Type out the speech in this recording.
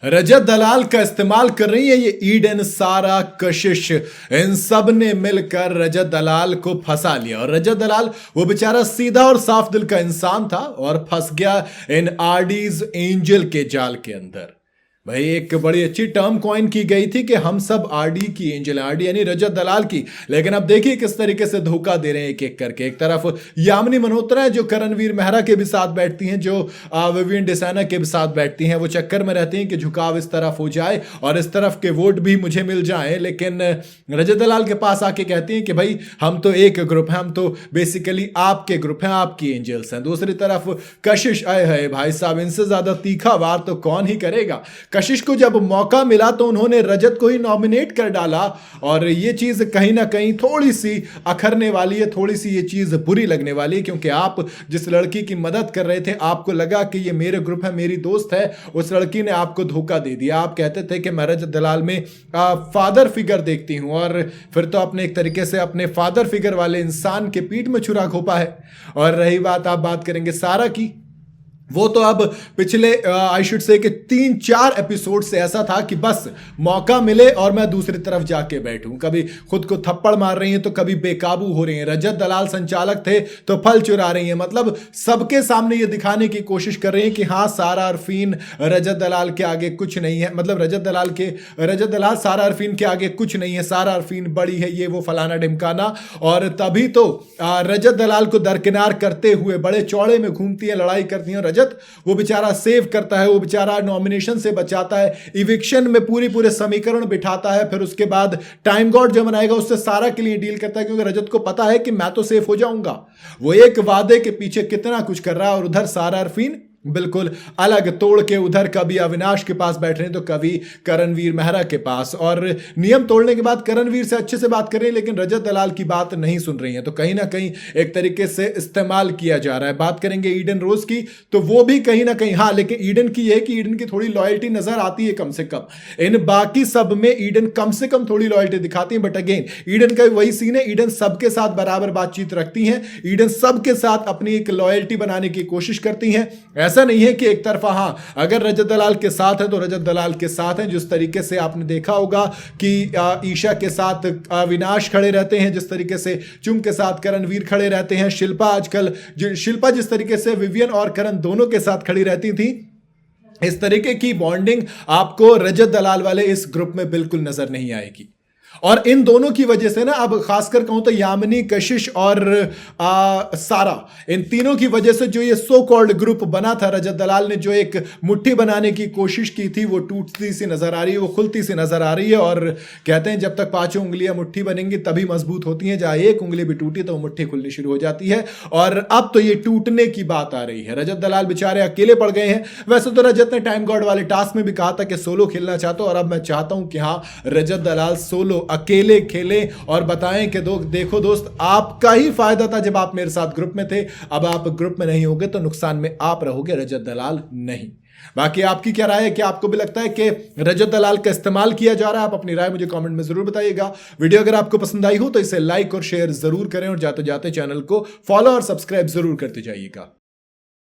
रजत दलाल का इस्तेमाल कर रही है ये ईडन, सारा, कशिश, इन सब ने मिलकर रजत दलाल को फंसा लिया। और रजत दलाल वो बेचारा सीधा और साफ दिल का इंसान था और फंस गया इन आरडीज एंजल के जाल के अंदर। भाई एक बड़ी अच्छी टर्म कॉइन की गई थी कि हम सब आरडी की एंजल, आरडी यानी रजत दलाल की। लेकिन अब देखिए किस तरीके से धोखा दे रहे हैं एक एक करके। एक तरफ यामिनी मल्होत्रा है जो करणवीर मेहरा के भी साथ बैठती हैं, जो विवियन डिसाना के भी साथ बैठती हैं। वो चक्कर में रहती हैं कि झुकाव इस तरफ हो जाए और इस तरफ के वोट भी मुझे मिल जाए। लेकिन रजत दलाल के पास आके कहती हैं कि भाई हम तो एक ग्रुप हैं, हम तो बेसिकली आपके ग्रुप हैं, आपकी एंजल्स हैं। दूसरी तरफ कशिश, आए है भाई साहब, इनसे ज्यादा तीखा वार तो कौन ही करेगा। कशिश को जब मौका मिला तो उन्होंने रजत को ही नॉमिनेट कर डाला और ये चीज कहीं ना कहीं थोड़ी सी अखरने वाली है, थोड़ी सी ये चीज बुरी लगने वाली है। क्योंकि आप जिस लड़की की मदद कर रहे थे, आपको लगा कि ये मेरे ग्रुप है, मेरी दोस्त है, उस लड़की ने आपको धोखा दे दिया। आप कहते थे कि मैं रजत दलाल में फादर फिगर देखती हूं और फिर तो अपने एक तरीके से अपने फादर फिगर वाले इंसान के पीठ में छुरा घोपा है। और रही बात, आप बात करेंगे सारा की, वो तो अब पिछले आई शुड से कि 3-4 एपिसोड से ऐसा था कि बस मौका मिले और मैं दूसरी तरफ जाके बैठूं। कभी खुद को थप्पड़ मार रही हैं तो कभी बेकाबू हो रही हैं। रजत दलाल संचालक थे तो फल चुरा रही हैं। मतलब सबके सामने ये दिखाने की कोशिश कर रही हैं कि हाँ, सारा अरफीन रजत दलाल के आगे कुछ नहीं है। मतलब रजत दलाल सारा अरफीन के आगे कुछ नहीं है, सारा अरफीन बड़ी है, ये वो फलाना ढिमकाना। और तभी तो रजत दलाल को दरकिनार करते हुए बड़े चौड़े में घूमती है, लड़ाई करती हैं। रजत वो बेचारा सेव करता है, वो बेचारा नॉमिनेशन से बचाता है, इविक्शन में पूरे समीकरण बिठाता है, फिर उसके बाद टाइम गॉड जो बनाएगा उससे सारा के लिए डील करता है। क्योंकि रजत को पता है कि मैं तो सेफ हो जाऊंगा। वो एक वादे के पीछे कितना कुछ कर रहा है। और उधर सारा अरफीन बिल्कुल अलग तोड़ के, उधर कभी अविनाश के पास बैठ रहे हैं तो कभी करणवीर मेहरा के पास, और नियम तोड़ने के बाद करणवीर से अच्छे से बात कर रहे हैं लेकिन रजत दलाल की बात नहीं सुन रही है। तो कहीं ना कहीं एक तरीके से इस्तेमाल किया जा रहा है। बात करेंगे ईडन रोज की तो वो भी कहीं ना कहीं, हाँ, लेकिन ईडन की यह कि ईडन की थोड़ी लॉयल्टी नजर आती है कम से कम। इन बाकी सब में ईडन कम से कम थोड़ी लॉयल्टी दिखाती है। बट अगेन ईडन का वही सीन है, ईडन सबके साथ बराबर बातचीत रखती हैं, ईडन सबके साथ अपनी एक लॉयल्टी बनाने की कोशिश करती हैं। ऐसा नहीं है कि एक तरफा, हां, अगर रजत दलाल के साथ है तो रजत दलाल के साथ है। जिस तरीके से आपने देखा होगा कि ईशा के साथ अविनाश खड़े रहते हैं, जिस तरीके से चुम के साथ करणवीर खड़े रहते हैं, शिल्पा जिस तरीके से विवियन और करण दोनों के साथ खड़ी रहती थी, इस तरीके की बॉन्डिंग आपको रजत दलाल वाले इस ग्रुप में बिल्कुल नजर नहीं आएगी। और इन दोनों की वजह से ना, अब खासकर कहूं तो यामिनी, कशिश और सारा, इन तीनों की वजह से जो ये सो कॉल्ड ग्रुप बना था, रजत दलाल ने जो एक मुट्ठी बनाने की कोशिश की थी, वो टूटती सी नजर आ रही है, वो खुलती सी नजर आ रही है। और कहते हैं जब तक 5 उंगलियां मुट्ठी बनेंगी तभी मजबूत होती हैं, जहां एक उंगली भी टूटी तो मुट्ठी खुलनी शुरू हो जाती है। और अब तो ये टूटने की बात आ रही है। रजत दलाल बेचारे अकेले पड़ गए हैं। वैसे तो रजत ने टाइम गॉड वाले टास्क में भी कहा था कि सोलो खेलना चाहता हूं, और अब मैं चाहता हूं कि हाँ, रजत दलाल सोलो अकेले खेलें और बताएं कि देखो दोस्त, आपका ही फायदा था जब आप मेरे साथ ग्रुप में थे। अब आप ग्रुप में नहीं होगे तो नुकसान में आप रहोगे, रजत दलाल नहीं। बाकी आपकी क्या राय है? कि आपको भी लगता है कि रजत दलाल का इस्तेमाल किया जा रहा है? आप अपनी राय मुझे कमेंट में जरूर बताइएगा। वीडियो अगर आपको पसंद आई हो तो इसे लाइक और शेयर जरूर करें और जाते जाते चैनल को फॉलो और सब्सक्राइब जरूर करते जाइएगा।